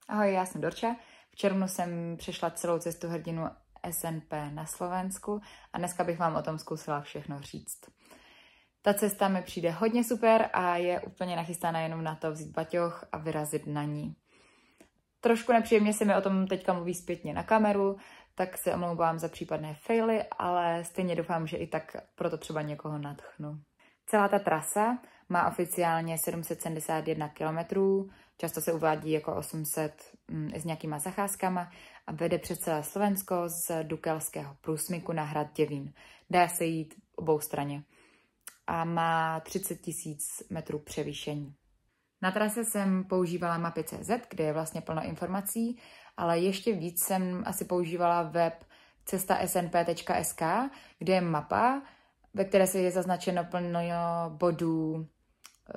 Ahoj, já jsem Dorča. V červnu jsem přešla celou cestu hrdinu SNP na Slovensku a dneska bych vám o tom zkusila všechno říct. Ta cesta mi přijde hodně super a je úplně nachystána jenom na to vzít baťoch a vyrazit na ní. Trošku nepříjemně se mi o tom teďka mluví zpětně na kameru, tak se omlouvám za případné faily, ale stejně doufám, že i tak proto třeba někoho nadchnu. Celá ta trasa má oficiálně 771 km, často se uvádí jako 800 s nějakýma zacházkama a vede přes celé Slovensko z Dukelského průsmyku na hrad Děvín. Dá se jít obou straně a má 30 000 metrů převýšení. Na trase jsem používala mapy.cz, kde je vlastně plno informací, ale ještě víc jsem asi používala web cestasnp.sk, kde je mapa, ve které se je zaznačeno plno bodů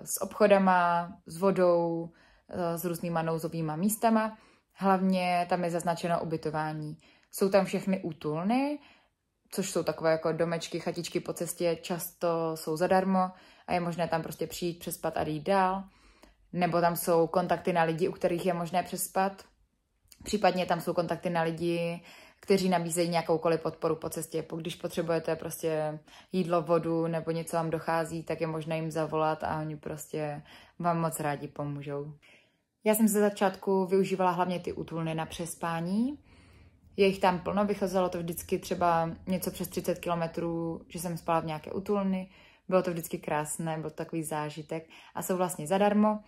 s obchodama, s vodou, s různýma nouzovýma místama. Hlavně tam je zaznačeno ubytování. Jsou tam všechny útulny, což jsou takové jako domečky, chatičky po cestě, často jsou zadarmo a je možné tam prostě přijít, přespat a jít dál. Nebo tam jsou kontakty na lidi, u kterých je možné přespat. Případně tam jsou kontakty na lidi, kteří nabízejí nějakoukoliv podporu po cestě. Když potřebujete prostě jídlo, vodu nebo něco vám dochází, tak je možné jim zavolat a oni prostě vám moc rádi pomůžou. Já jsem ze začátku využívala hlavně ty útulny na přespání. Je jich tam plno, vycházelo to vždycky třeba něco přes 30 kilometrů, že jsem spala v nějaké útulny. Bylo to vždycky krásné, byl to takový zážitek a jsou vlastně zadarmo.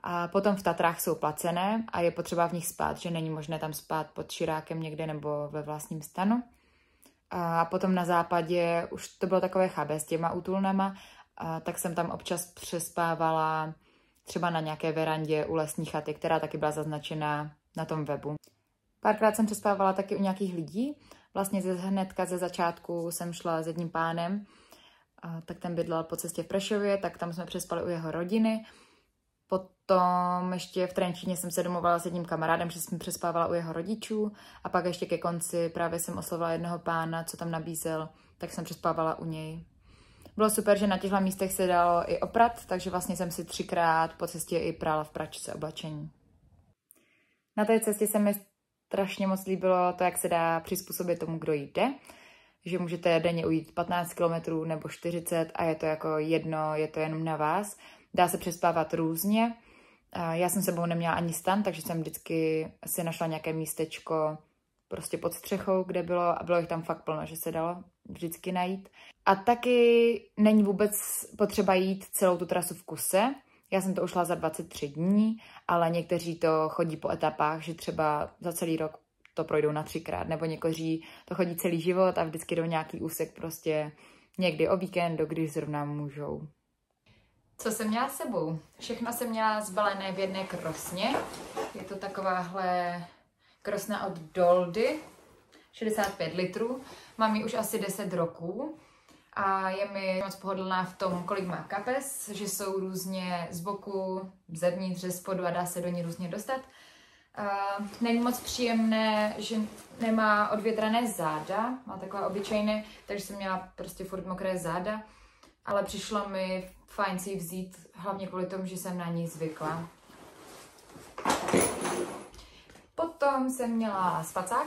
A potom v Tatrách jsou placené a je potřeba v nich spát, že není možné tam spát pod širákem někde nebo ve vlastním stanu. A potom na západě už to bylo takové chabé s těma útulnama, tak jsem tam občas přespávala třeba na nějaké verandě u lesní chaty, která taky byla zaznačena na tom webu. Párkrát jsem přespávala taky u nějakých lidí. Vlastně hnedka ze začátku jsem šla s jedním pánem, tak ten bydlel po cestě v Prešově, tak tam jsme přespali u jeho rodiny. Potom ještě v Trenčíně jsem se domluvala s jedním kamarádem, že jsem přespávala u jeho rodičů a pak ještě ke konci právě jsem oslovila jednoho pána, co tam nabízel, tak jsem přespávala u něj. Bylo super, že na těchto místech se dalo i oprat, takže vlastně jsem si 3krát po cestě i prala v pračce oblečení. Na té cestě se mi strašně moc líbilo to, jak se dá přizpůsobit tomu, kdo jde. Že můžete denně ujít 15 km nebo 40 a je to jako jedno, je to jenom na vás. Dá se přespávat různě. Já jsem sebou neměla ani stan, takže jsem vždycky si našla nějaké místečko prostě pod střechou, kde bylo a bylo jich tam fakt plno, že se dalo vždycky najít. A taky není vůbec potřeba jít celou tu trasu v kuse. Já jsem to ušla za 23 dní, ale někteří to chodí po etapách, že třeba za celý rok to projdou na 3krát, nebo někteří to chodí celý život a vždycky jdou nějaký úsek prostě někdy o víkendu, když zrovna můžou. Co jsem měla s sebou? Všechno jsem měla zbalené v jedné krosně. Je to takováhle krosna od Doldy, 65 litrů. Mám ji už asi 10 roků a je mi moc pohodlná v tom, kolik má kapes, že jsou různě z boku, zevnitř, ze spodu a dá se do ní různě dostat. Není moc příjemné, že nemá odvětrané záda, má takové obyčejné, takže jsem měla prostě furt mokré záda, ale přišlo mi fajn si ji vzít, hlavně kvůli tomu, že jsem na ní zvykla. Potom jsem měla spacák.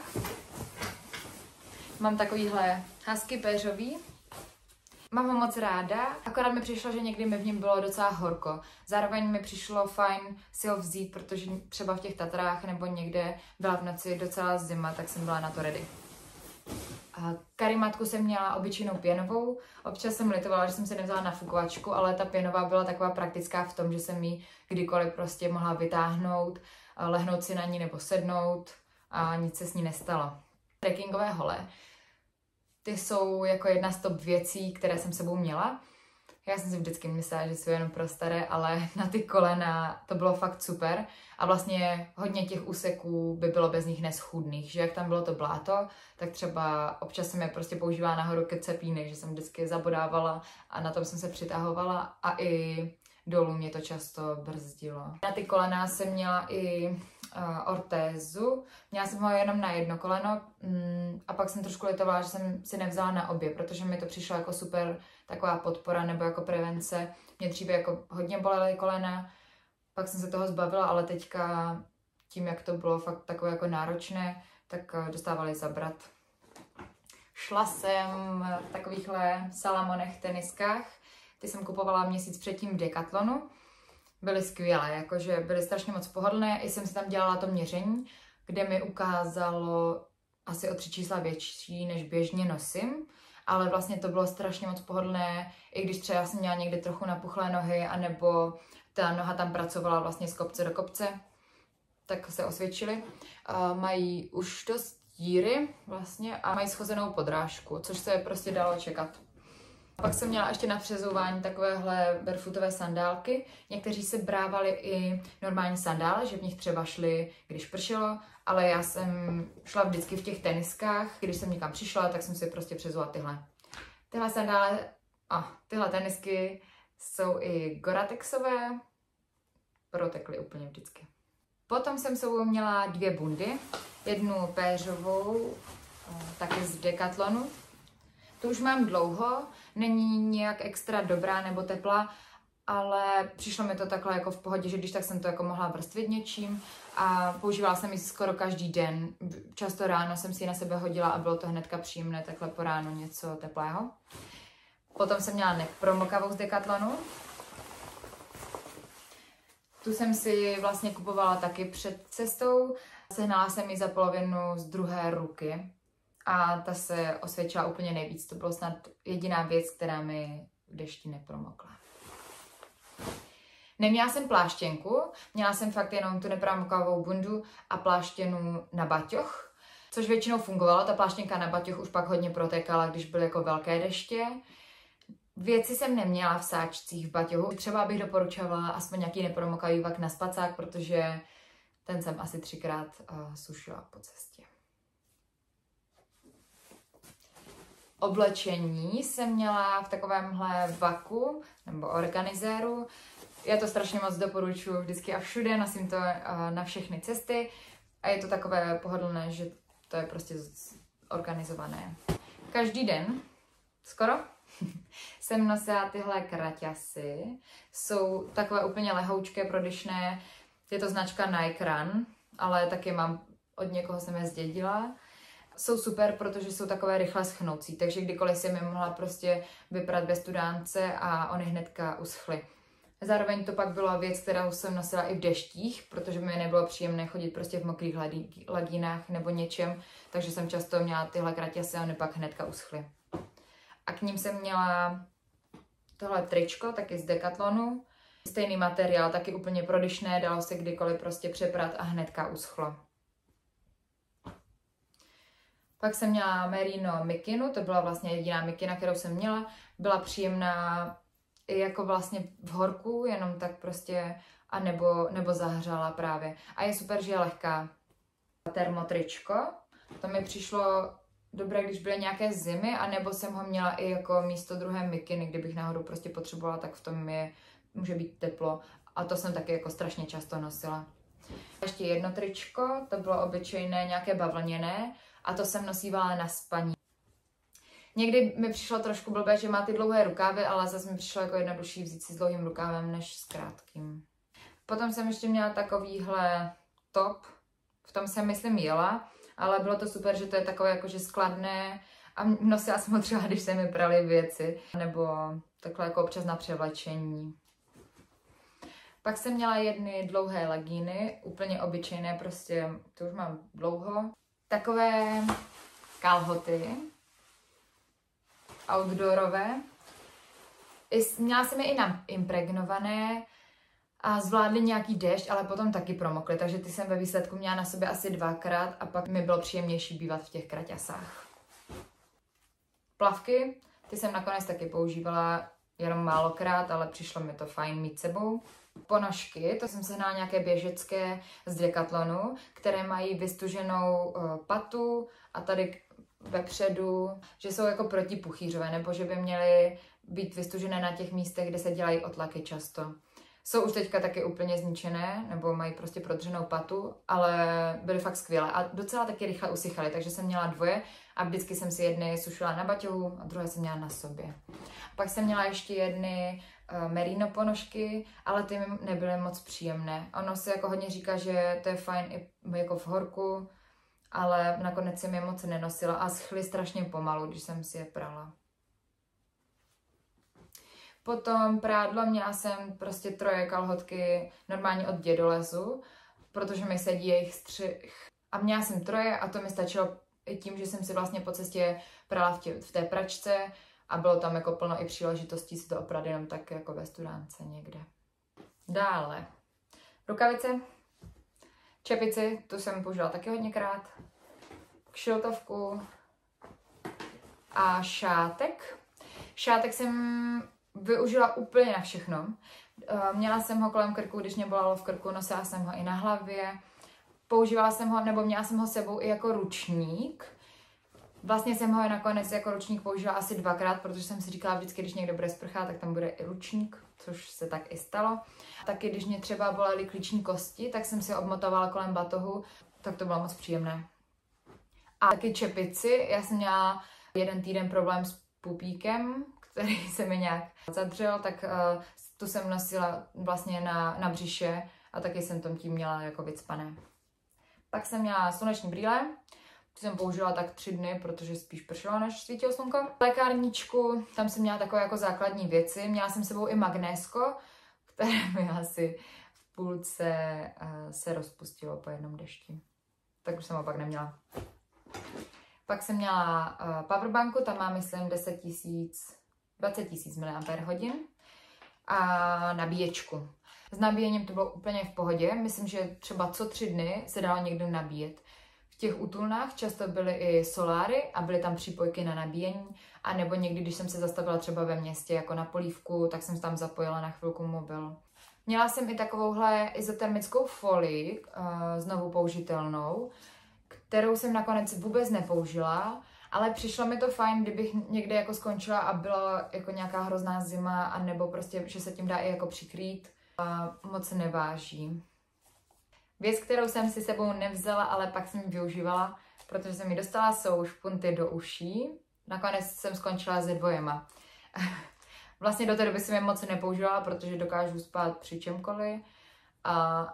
Mám takovýhle husky péřový. Mám ho moc ráda, akorát mi přišlo, že někdy mi v něm bylo docela horko. Zároveň mi přišlo fajn si ho vzít, protože třeba v těch Tatrách nebo někde byla v noci docela zima, tak jsem byla na to ready. A karimatku jsem měla obyčejnou pěnovou, občas jsem litovala, že jsem se nevzala nafukovačku, ale ta pěnová byla taková praktická v tom, že jsem ji kdykoliv prostě mohla vytáhnout, lehnout si na ní nebo sednout a nic se s ní nestalo. Trekkingové hole. Ty jsou jako jedna z top věcí, které jsem sebou měla. Já jsem si vždycky myslela, že jsou jenom pro staré, ale na ty kolena to bylo fakt super. A vlastně hodně těch úseků by bylo bez nich neschůdných, že jak tam bylo to bláto, tak třeba občas jsem je prostě používala nahoru ke cepínek, že jsem vždycky zabodávala a na tom jsem se přitahovala a i dolů mě to často brzdilo. Na ty kolena jsem měla i ortézu. Měla jsem ho jenom na jedno koleno a pak jsem trošku litovala, že jsem si nevzala na obě, protože mi to přišlo jako super taková podpora nebo jako prevence. Mě dříve jako hodně bolely kolena, pak jsem se toho zbavila, ale teďka tím, jak to bylo fakt takové jako náročné, tak dostávali zabrat. Šla jsem v takovýchhle Salamonech teniskách. Ty jsem kupovala měsíc předtím v Decathlonu. Byly skvělé, jakože byly strašně moc pohodlné. I jsem si tam dělala to měření, kde mi ukázalo asi o 3 čísla větší, než běžně nosím. Ale vlastně to bylo strašně moc pohodlné, i když třeba jsem měla někdy trochu napuchlé nohy, anebo ta noha tam pracovala vlastně z kopce do kopce, tak se osvědčily. Mají už dost díry vlastně a mají schozenou podrážku, což se prostě dalo čekat. Pak jsem měla ještě na přezouvání takovéhle barefootové sandálky. Někteří se brávali i normální sandále, že v nich třeba šli, když pršelo, ale já jsem šla vždycky v těch teniskách. Když jsem někam přišla, tak jsem si prostě přezoula tyhle. Tyhle sandále a tyhle tenisky jsou i Goratexové, protekly úplně vždycky. Potom jsem sebou měla 2 bundy, jednu péřovou, taky z Decathlonu. Tu už mám dlouho, není nějak extra dobrá nebo teplá, ale přišlo mi to takhle jako v pohodě, že když tak jsem to jako mohla vrstvit něčím a používala jsem ji skoro každý den. Často ráno jsem si ji na sebe hodila a bylo to hnedka příjemné, takhle po ránu něco teplého. Potom jsem měla nepromokavou z Decathlonu. Tu jsem si vlastně kupovala taky před cestou. Sehnala jsem ji za polovinu z druhé ruky a ta se osvědčila úplně nejvíc. To bylo snad jediná věc, která mi v dešti nepromokla. Neměla jsem pláštěnku, měla jsem fakt jenom tu nepromokavou bundu a pláštěnu na baťoch, což většinou fungovalo. Ta pláštěnka na baťoch už pak hodně protékala, když byly jako velké deště. Věci jsem neměla v sáčcích v baťohu. Třeba bych doporučovala aspoň nějaký nepromokavý vak na spacák, protože ten jsem asi 3krát sušila po cestě. Oblečení jsem měla v takovémhle vaku nebo organizéru. Já to strašně moc doporučuji vždycky a všude, nosím to na všechny cesty a je to takové pohodlné, že to je prostě organizované. Každý den, skoro, jsem nosila tyhle kraťasy. Jsou takové úplně lehoučké, prodyšné. Je to značka Nike Run, ale taky mám, od někoho jsem je zdědila. Jsou super, protože jsou takové rychle schnoucí, takže kdykoliv jsem je mohla prostě vyprat bez studánce a oni hnedka uschly. Zároveň to pak byla věc, kterou jsem nosila i v deštích, protože mi nebylo příjemné chodit prostě v mokrých legínách nebo něčem, takže jsem často měla tyhle kraťasy a oni pak hnedka uschly. A k ním jsem měla tohle tričko, taky z Decathlonu. Stejný materiál, taky úplně prodyšné, dalo se kdykoliv prostě přeprat a hnedka uschlo. Pak jsem měla merino mikinu, to byla vlastně jediná mikina, kterou jsem měla. Byla příjemná i jako vlastně v horku, jenom tak prostě, a nebo zahřála právě. A je super, že je lehká. Termotričko, to mi přišlo dobré, když byly nějaké zimy, anebo jsem ho měla i jako místo druhé mikiny, kdybych náhodou prostě potřebovala, tak v tom může být teplo. A to jsem taky jako strašně často nosila. Ještě jedno tričko, to bylo obyčejné, nějaké bavlněné, a to jsem nosívala na spaní. Někdy mi přišlo trošku blbé, že má ty dlouhé rukávy, ale zase mi přišlo jako jednodušší vzít si s dlouhým rukávem než s krátkým. Potom jsem ještě měla takovýhle top, v tom jsem myslím jela, ale bylo to super, že to je takové jakože skladné a nosila jsem ho třeba, když se mi praly věci, nebo takhle jako občas na převlečení. Pak jsem měla jedny dlouhé legíny, úplně obyčejné, prostě to už mám dlouho. Takové kalhoty, outdoorové. Měla jsem je i impregnované a zvládly nějaký déšť, ale potom taky promokly, takže ty jsem ve výsledku měla na sobě asi 2krát a pak mi bylo příjemnější bývat v těch kraťasách. Plavky, ty jsem nakonec taky používala jenom málokrát, ale přišlo mi to fajn mít sebou. Ponožky, to jsem sehnala nějaké běžecké z Decathlonu, které mají vystuženou patu a tady vepředu, že jsou jako protipuchýřové, nebo že by měly být vystužené na těch místech, kde se dělají otlaky často. Jsou už teďka taky úplně zničené, nebo mají prostě prodřenou patu, ale byly fakt skvělé a docela taky rychle usychaly, takže jsem měla 2 a vždycky jsem si jedny sušila na baťohu a druhé jsem měla na sobě. Pak jsem měla ještě jedny merino ponožky, ale ty mi nebyly moc příjemné. Ono se jako hodně říká, že to je fajn i jako v horku, ale nakonec jsem je moc nenosila a schly strašně pomalu, když jsem si je prala. Potom prádlo, měla jsem prostě 3 kalhotky normálně od Dědolezu, protože mi sedí jejich střih. A měla jsem 3 a to mi stačilo i tím, že jsem si vlastně po cestě prala v té pračce a bylo tam jako plno i příležitostí si to oprat jenom tak jako ve studánce někde. Dále. Rukavice, čepici, tu jsem použila taky hodněkrát, kšiltovku a šátek. Šátek jsem využila úplně na všechno. Měla jsem ho kolem krku, když mě bolelo v krku, nosila jsem ho i na hlavě. Používala jsem ho, nebo měla jsem ho sebou i jako ručník. Vlastně jsem ho nakonec jako ručník použila asi 2krát, protože jsem si říkala vždycky, když někdo bude sprchat, tak tam bude i ručník, což se tak i stalo. Taky když mě třeba bolely klíční kosti, tak jsem si ho obmotovala kolem batohu, tak to bylo moc příjemné. A taky čepici, já jsem měla 1 týden problém s pupíkem, který se mi nějak zadřel, tak tu jsem nosila vlastně na břiše a taky jsem tom tím měla jako vycpané. Pak jsem měla sluneční brýle, tu jsem použila tak 3 dny, protože spíš pršelo, než svítilo slunko. Lékárničku, tam jsem měla takové jako základní věci, měla jsem sebou i magnésko, které mi asi v půlce se rozpustilo po jednom dešti. Tak už jsem ho pak neměla. Pak jsem měla powerbanku, tam mám myslím 20 000 mAh a nabíječku. S nabíjením to bylo úplně v pohodě, myslím, že třeba co 3 dny se dalo někdo nabíjet. V těch útulnách často byly i soláry a byly tam přípojky na nabíjení, a nebo někdy, když jsem se zastavila třeba ve městě jako na polívku, tak jsem tam zapojila na chvilku mobil. Měla jsem i takovouhle izotermickou folii, znovu použitelnou, kterou jsem nakonec vůbec nepoužila, ale přišlo mi to fajn, kdybych někde jako skončila a byla jako nějaká hrozná zima, a nebo prostě, že se tím dá i jako přikrýt a moc neváží. Věc, kterou jsem si sebou nevzala, ale pak jsem ji využívala, protože jsem mi dostala, jsou špunty do uší. Nakonec jsem skončila se 2. Vlastně do té doby jsem je moc nepoužívala, protože dokážu spát při čemkoliv,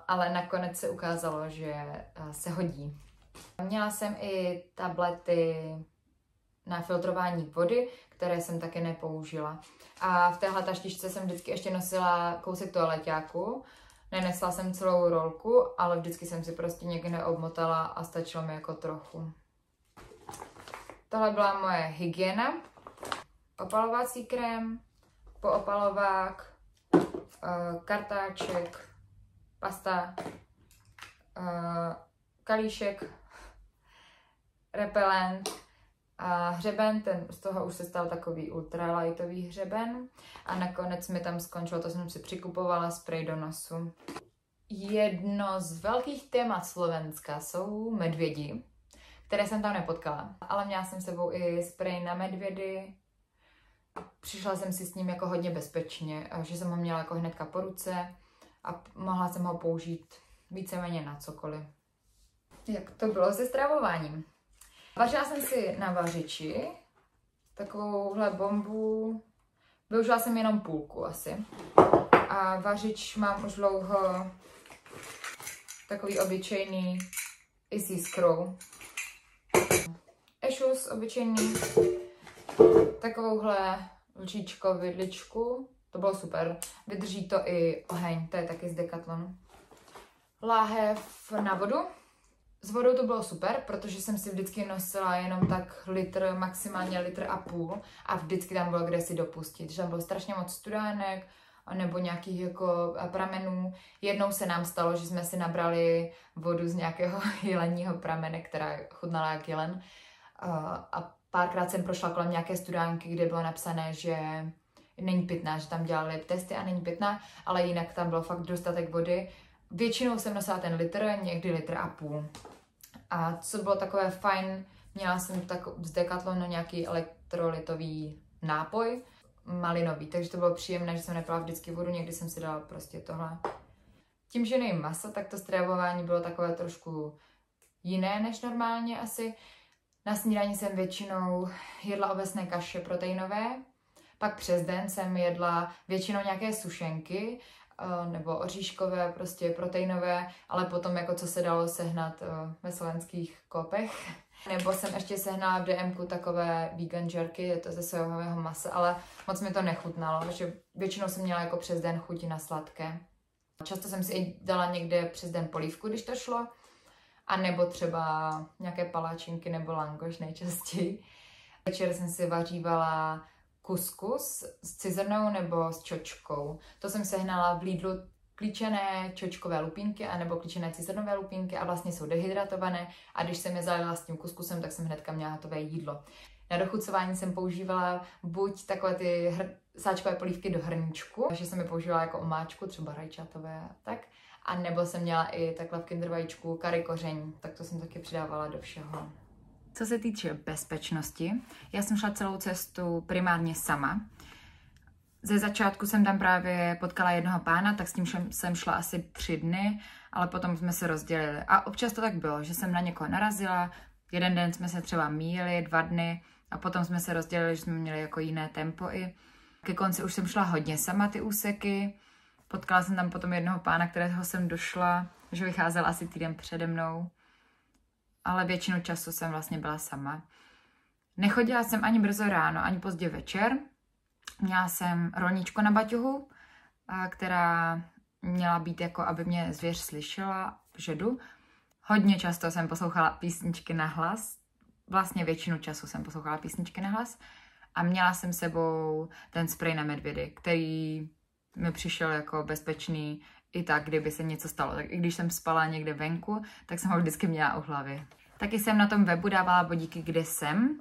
ale nakonec se ukázalo, že se hodí. Měla jsem i tablety na filtrování vody, které jsem taky nepoužila. A v téhle taštičce jsem vždycky ještě nosila kousek toaleťáku. Nenesla jsem celou rolku, ale vždycky jsem si prostě někde obmotala a stačilo mi jako trochu. Tohle byla moje hygiena. Opalovací krém, poopalovák, kartáček, pasta, kalíšek, repelent a hřeben, ten z toho už se stal takový ultralightový hřeben a nakonec mi tam skončilo, to jsem si přikupovala, sprej do nosu. Jedno z velkých témat Slovenska jsou medvědi, které jsem tam nepotkala, ale měla jsem s sebou i sprej na medvědy a přišla jsem si s ním jako hodně bezpečně, že jsem ho měla jako hnedka po ruce a mohla jsem ho použít víceméně na cokoliv. Jak to bylo se stravováním? Vařila jsem si na vařiči takovouhle bombu, využila jsem jenom půlku asi. A vařič mám už dlouho takový obyčejný Easy Scroll. Ešus obyčejný, takovouhle lžičko, vidličku, to bylo super. Vydrží to i oheň, to je taky z Decathlonu. Láhev na vodu. S vodou to bylo super, protože jsem si vždycky nosila jenom tak litr, maximálně 1,5 litru a vždycky tam bylo kde si dopustit. Že tam bylo strašně moc studánek nebo nějakých jako pramenů. Jednou se nám stalo, že jsme si nabrali vodu z nějakého jeleního pramene, která chutnala jak jelen. A párkrát jsem prošla kolem nějaké studánky, kde bylo napsané, že není pitná, že tam dělali testy a není pitná, ale jinak tam bylo fakt dostatek vody. Většinou jsem nosila ten litr, někdy 1,5 litru. A co bylo takové fajn, měla jsem z Decathlonu nějaký elektrolitový nápoj. malinový, takže to bylo příjemné, že jsem nepila vždycky vodu, někdy jsem si dala prostě tohle. Tím, že nejím maso, tak to stravování bylo takové trošku jiné než normálně asi. Na snídani jsem většinou jedla ovesné kaše proteinové, pak přes den jsem jedla většinou nějaké sušenky, nebo oříškové, prostě proteinové, ale potom jako co se dalo sehnat ve slovenských Coopech. Nebo jsem ještě sehnala v DMku takové vegan jerky, je to ze sojového masa, ale moc mi to nechutnalo, že většinou jsem měla jako přes den chuť na sladké. Často jsem si i dala někde přes den polívku, když to šlo, a nebo třeba nějaké paláčinky nebo langoš nejčastěji. Večer jsem si vařívala kuskus s cizrnou nebo s čočkou. To jsem sehnala v Lidlu klíčené čočkové lupínky anebo klíčené cizrnové lupínky a vlastně jsou dehydratované a když jsem je zalila s tím kuskusem, tak jsem hnedka měla hotové jídlo. Na dochucování jsem používala buď takové ty sáčkové polívky do hrníčku, že jsem je používala jako omáčku, třeba rajčatové a tak, a nebo jsem měla i takhle v Kinder vajíčku kary koření, tak to jsem taky přidávala do všeho. Co se týče bezpečnosti, já jsem šla celou cestu primárně sama. Ze začátku jsem tam právě potkala jednoho pána, tak s tím jsem šla asi 3 dny, ale potom jsme se rozdělili. A občas to tak bylo, že jsem na někoho narazila, jeden den jsme se třeba míjeli, 2 dny, a potom jsme se rozdělili, že jsme měli jako jiné tempo i. Ke konci už jsem šla hodně sama ty úseky, potkala jsem tam potom jednoho pána, kterého jsem došla, že vycházel asi týden přede mnou, ale většinu času jsem vlastně byla sama. Nechodila jsem ani brzo ráno, ani pozdě večer. Měla jsem rolničku na baťuhu, která měla být jako, aby mě zvěř slyšela, že jdu. Hodně často jsem poslouchala písničky na hlas. Vlastně většinu času jsem poslouchala písničky na hlas. A měla jsem sebou ten sprej na medvědy, který mi přišel jako bezpečný i tak, kdyby se něco stalo. Tak i když jsem spala někde venku, tak jsem ho vždycky měla u hlavy. Taky jsem na tom webu dávala bodíky, kde jsem,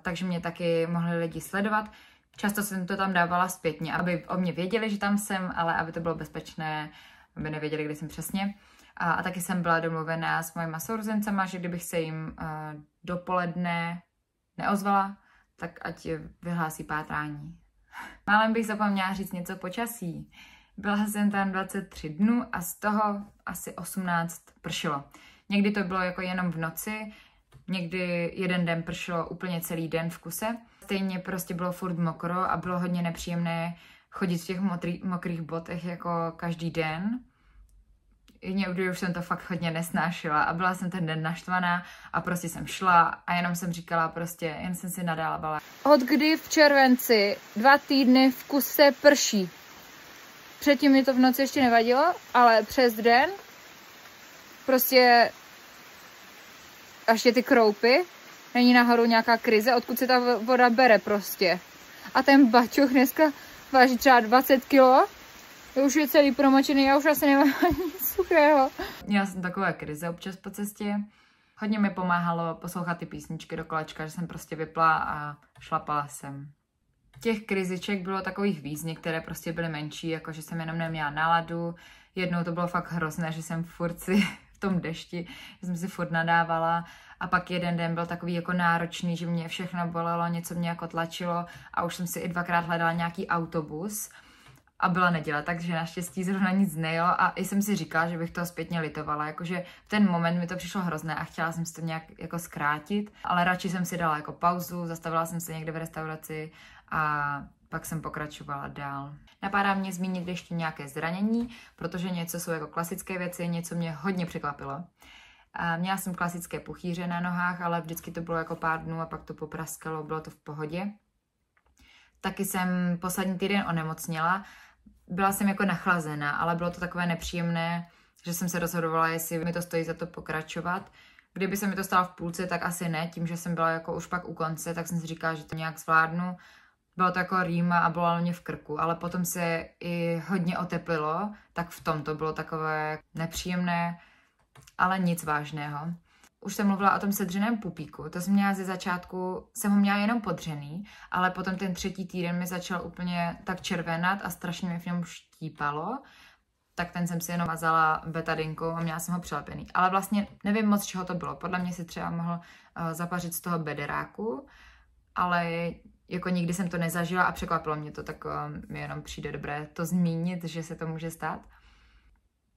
takže mě taky mohli lidi sledovat. Často jsem to tam dávala zpětně, aby o mě věděli, že tam jsem, ale aby to bylo bezpečné, aby nevěděli, kde jsem přesně. A taky jsem byla domluvená s mojima sourozencema, že kdybych se jim dopoledne neozvala, tak ať vyhlásí pátrání. Málem bych zapomněla říct něco počasí. Byla jsem tam 23 dnů a z toho asi 18 pršelo. Někdy to bylo jako jenom v noci, někdy jeden den pršelo úplně celý den v kuse. Stejně prostě bylo furt mokro a bylo hodně nepříjemné chodit v těch mokrých botech jako každý den. Někdy už jsem to fakt hodně nesnášela a byla jsem ten den naštvaná a prostě jsem šla a jenom jsem říkala prostě, jen jsem si nadávala. Od kdy v červenci 2 týdny v kuse prší? Předtím mi to v noci ještě nevadilo, ale přes den prostě až je ty kroupy, není nahoru nějaká krize, odkud se ta voda bere prostě. A ten baťuch dneska váží třeba 20 kg, už je celý promočený, já už asi nemám nic suchého. Měla jsem takové krize občas po cestě. Hodně mi pomáhalo poslouchat ty písničky do kolečka, že jsem prostě vypla a šlapala jsem. Těch kriziček bylo takových víc, některé prostě byly menší, jako že jsem jenom neměla náladu. Jednou to bylo fakt hrozné, že jsem furt si v tom dešti, že jsem si furt nadávala. A pak jeden den byl takový jako náročný, že mě všechno bolelo, něco mě jako tlačilo a už jsem si i 2krát hledala nějaký autobus. A byla neděle, takže naštěstí zrovna nic nejelo a i jsem si říkala, že bych to zpětně litovala, jakože v ten moment mi to přišlo hrozné a chtěla jsem si to nějak jako zkrátit, ale radši jsem si dala jako pauzu, zastavila jsem se někde v restauraci a pak jsem pokračovala dál. Napadá mě zmínit ještě nějaké zranění, protože něco jsou jako klasické věci, něco mě hodně překvapilo. A měla jsem klasické puchýře na nohách, ale vždycky to bylo jako pár dnů a pak to popraskalo, bylo to v pohodě. Taky jsem poslední týden onemocněla. Byla jsem jako nachlazená, ale bylo to takové nepříjemné, že jsem se rozhodovala, jestli mi to stojí za to pokračovat. Kdyby se mi to stalo v půlce, tak asi ne, tím, že jsem byla jako už pak u konce, tak jsem si říkala, že to nějak zvládnu. Bylo to jako rýma a bolelo mě v krku, ale potom se i hodně oteplilo, tak v tom to bylo takové nepříjemné, ale nic vážného. Už jsem mluvila o tom sedřeném pupíku, to jsem měla ze začátku, jsem ho měla jenom podřený, ale potom ten 3. týden mi začal úplně tak červenat a strašně mi v něm štípalo, tak ten jsem si jenom mazala betadinkou a měla jsem ho přilepený. Ale vlastně nevím moc, čeho to bylo, podle mě si třeba mohl zapařit z toho bederáku, ale jako nikdy jsem to nezažila a překvapilo mě to, tak mi jenom přijde dobré to zmínit, že se to může stát.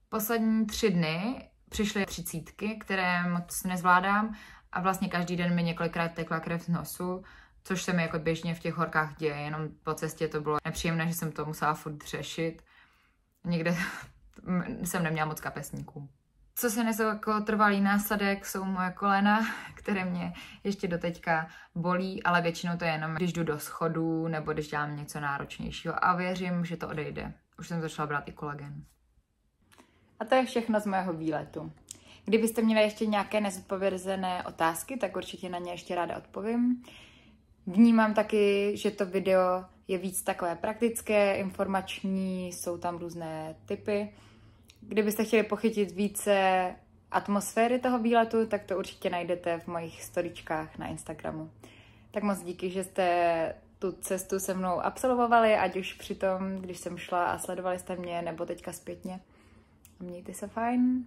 Poslední 3 dny přišly 30, které moc nezvládám a vlastně každý den mi několikrát tekla krev z nosu, což se mi jako běžně v těch horkách děje, jenom po cestě to bylo nepříjemné, že jsem to musela furt řešit. Někde jsem neměla moc kapesníků. Co se nesou jako trvalý následek, jsou moje kolena, které mě ještě doteďka bolí, ale většinou to je jenom, když jdu do schodů nebo když dělám něco náročnějšího a věřím, že to odejde. Už jsem začala brát i kolagen. A to je všechno z mého výletu. Kdybyste měli ještě nějaké nezodpovězené otázky, tak určitě na ně ještě ráda odpovím. Vnímám taky, že to video je víc takové praktické, informační, jsou tam různé tipy. Kdybyste chtěli pochytit více atmosféry toho výletu, tak to určitě najdete v mojich storyčkách na Instagramu. Tak moc díky, že jste tu cestu se mnou absolvovali, ať už při tom, když jsem šla a sledovali jste mě, nebo teďka zpětně. Mějte se fajn.